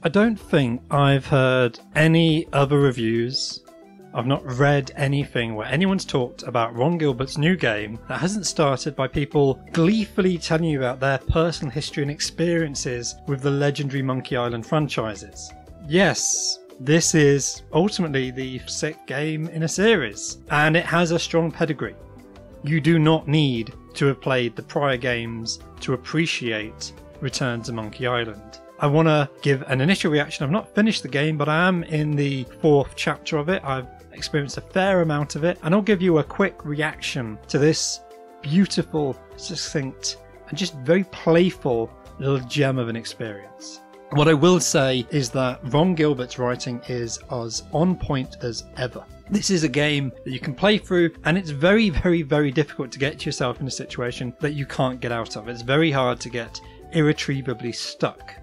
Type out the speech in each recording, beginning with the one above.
I don't think I've heard any other reviews. I've not read anything where anyone's talked about Ron Gilbert's new game that hasn't started by people gleefully telling you about their personal history and experiences with the legendary Monkey Island franchises. Yes, this is ultimately the 6th game in a series, and it has a strong pedigree. You do not need to have played the prior games to appreciate Return to Monkey Island. I want to give an initial reaction. I've not finished the game, but I am in the 4th chapter of it. I've experienced a fair amount of it, and I'll give you a quick reaction to this beautiful, succinct, and just very playful little gem of an experience. What I will say is that Ron Gilbert's writing is as on point as ever. This is a game that you can play through, and it's very, very, very difficult to get yourself in a situation that you can't get out of. It's very hard to get irretrievably stuck.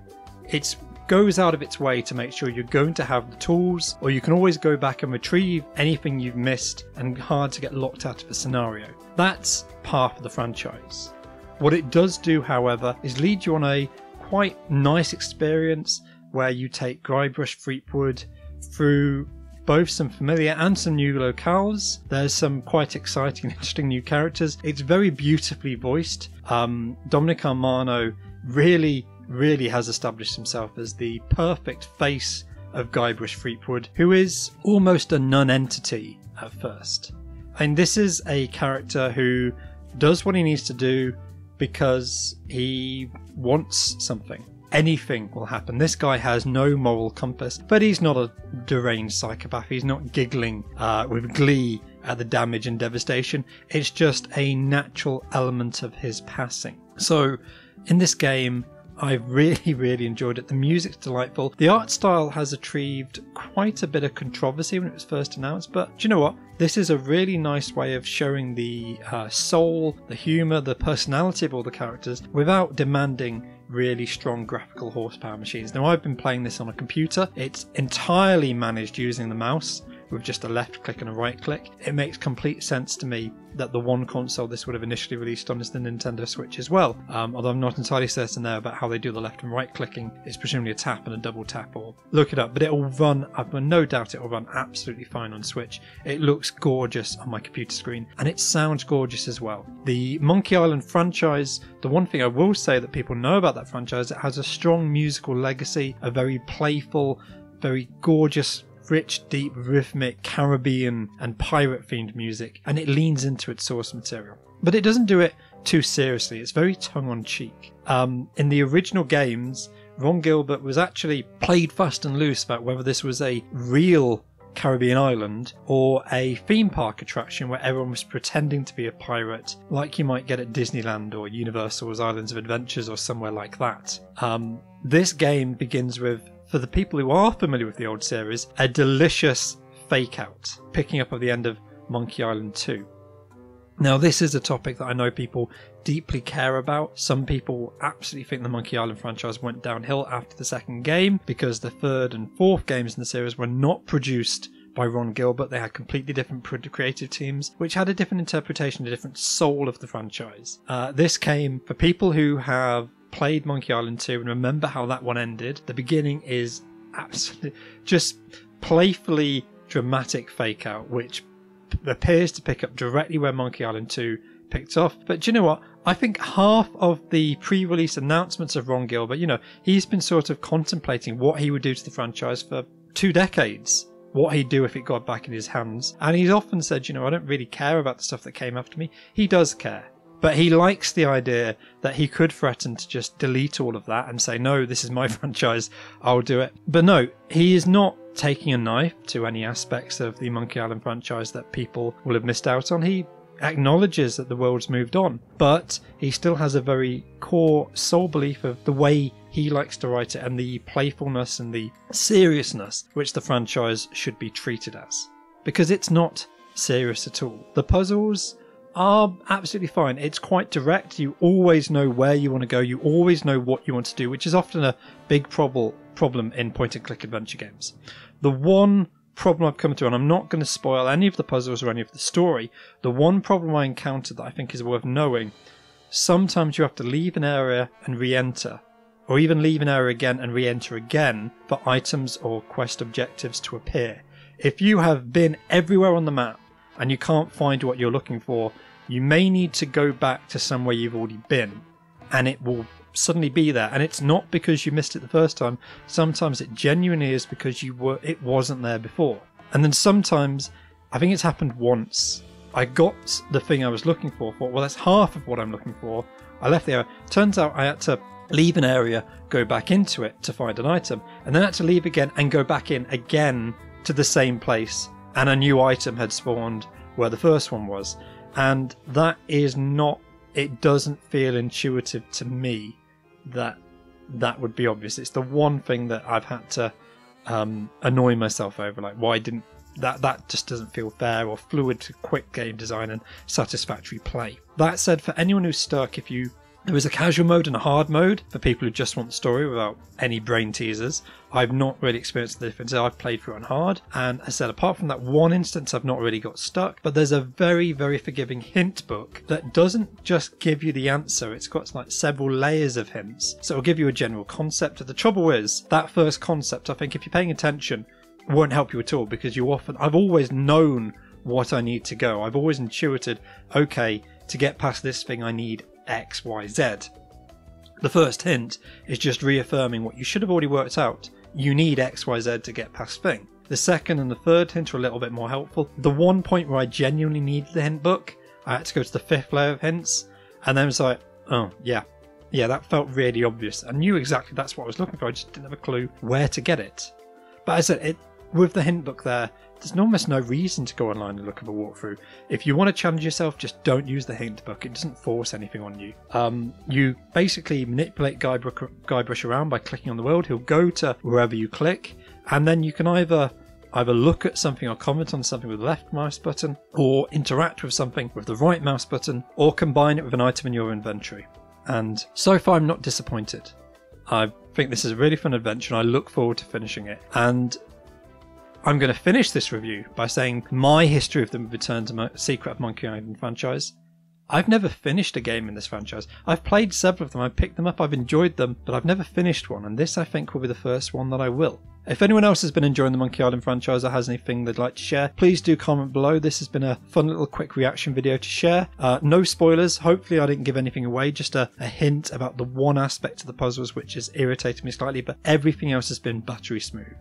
It goes out of its way to make sure you're going to have the tools, or you can always go back and retrieve anything you've missed, and hard to get locked out of a scenario. That's part of the franchise. What it does do, however, is lead you on a quite nice experience where you take Guybrush Threepwood through both some familiar and some new locales. There's some quite exciting and interesting new characters. It's very beautifully voiced. Dominic Armano really has established himself as the perfect face of Guybrush Threepwood, who is almost a non-entity at first. And this is a character who does what he needs to do because he wants something. Anything will happen. This guy has no moral compass, but he's not a deranged psychopath. He's not giggling with glee at the damage and devastation. It's just a natural element of his passing. So in this game, I really enjoyed it. The music's delightful. The art style has achieved quite a bit of controversy when it was first announced, but do you know what? This is a really nice way of showing the soul, the humour, the personality of all the characters without demanding really strong graphical horsepower machines. Now, I've been playing this on a computer. It's entirely managed using the mouse with just a left click and a right click. It makes complete sense to me that the one console this would have initially released on is the Nintendo Switch as well. Although I'm not entirely certain there about how they do the left and right clicking. It's presumably a tap and a double tap, or look it up. But it'll run, I've no doubt it'll run absolutely fine on Switch. It looks gorgeous on my computer screen, and it sounds gorgeous as well. The Monkey Island franchise, the one thing I will say that people know about that franchise, it has a strong musical legacy, a very playful, very gorgeous, rich, deep, rhythmic, Caribbean and pirate themed music, and it leans into its source material. But it doesn't do it too seriously. It's very tongue-on-cheek. In the original games, Ron Gilbert was actually played fast and loose about whether this was a real Caribbean island or a theme park attraction where everyone was pretending to be a pirate, like you might get at Disneyland or Universal's Islands of Adventures or somewhere like that. This game begins with, for the people who are familiar with the old series, a delicious fake out, picking up at the end of Monkey Island 2. Now, this is a topic that I know people deeply care about. Some people absolutely think the Monkey Island franchise went downhill after the second game because the third and fourth games in the series were not produced by Ron Gilbert. They had completely different creative teams, which had a different interpretation, a different soul of the franchise. This came for people who have played Monkey Island 2 and remember how that one ended. The beginning is absolutely just playfully dramatic fake out, which appears to pick up directly where Monkey Island 2 picked off. But do you know what? I think half of the pre-release announcements of Ron Gilbert, he's been sort of contemplating what he would do to the franchise for 2 decades. What he'd do if it got back in his hands. And he's often said, I don't really care about the stuff that came after me. He does care. But he likes the idea that he could threaten to just delete all of that and say, no, this is my franchise, I'll do it. But no, he is not taking a knife to any aspects of the Monkey Island franchise that people will have missed out on. He acknowledges that the world's moved on, but he still has a very core soul belief of the way he likes to write it and the playfulness and the seriousness which the franchise should be treated as. Because it's not serious at all. The puzzles are absolutely fine. It's quite direct. You always know where you want to go. You always know what you want to do, which is often a big problem in point-and-click adventure games. The one problem I've come to, and I'm not going to spoil any of the puzzles or any of the story, the one problem I encountered that I think is worth knowing, sometimes you have to leave an area and re-enter, or even leave an area again and re-enter again for items or quest objectives to appear. If you have been everywhere on the map and you can't find what you're looking for, you may need to go back to somewhere you've already been, and it will suddenly be there. And it's not because you missed it the first time. Sometimes it genuinely is because it wasn't there before. And then sometimes, I think it's happened once, I got the thing I was looking for, thought, well, that's half of what I'm looking for. I left the area. Turns out I had to leave an area, go back into it to find an item, and then I had to leave again and go back in again to the same place, and a new item had spawned where the first one was. And that is not, it doesn't feel intuitive to me that that would be obvious. It's the one thing that I've had to annoy myself over, like, why didn't that just doesn't feel fair or fluid to quick game design and satisfactory play. That said, for anyone who's stuck, there is a casual mode and a hard mode for people who just want the story without any brain teasers. I've not really experienced the difference. I've played through it on hard, and as I said, apart from that one instance, I've not really got stuck. But there's a very, very forgiving hint book that doesn't just give you the answer. It's got like several layers of hints, so it'll give you a general concept. The trouble is, that first concept, I think if you're paying attention, won't help you at all, because I've always known what I need to go. I've always intuited, okay, to get past this thing I need X, Y, Z. The first hint is just reaffirming what you should have already worked out. You need X, Y, Z to get past thing. The second and the third hint are a little bit more helpful. The one point where I genuinely needed the hint book, I had to go to the fifth layer of hints, and then it was like, oh yeah, that felt really obvious. I knew exactly that's what I was looking for, I just didn't have a clue where to get it. But as I said, with the hint book there's almost no reason to go online and look at a walkthrough. If you want to challenge yourself, just don't use the hint book. It doesn't force anything on you. You basically manipulate Guybrush around by clicking on the world. He'll go to wherever you click, and then you can either look at something or comment on something with the left mouse button, or interact with something with the right mouse button, or combine it with an item in your inventory. And so far I'm not disappointed. I think this is a really fun adventure, and I look forward to finishing it. And I'm going to finish this review by saying my history of the Return to Secret of Monkey Island franchise. I've never finished a game in this franchise. I've played several of them, I've picked them up, I've enjoyed them, but I've never finished one, and this I think will be the first one that I will. If anyone else has been enjoying the Monkey Island franchise or has anything they'd like to share, please do comment below. This has been a fun little quick reaction video to share. No spoilers, hopefully I didn't give anything away, just a hint about the one aspect of the puzzles which has irritated me slightly, but everything else has been buttery smooth.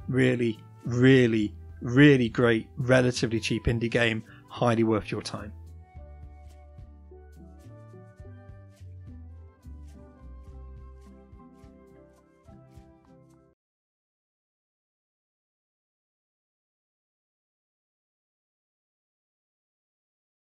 Really, really, really great, relatively cheap indie game, highly worth your time.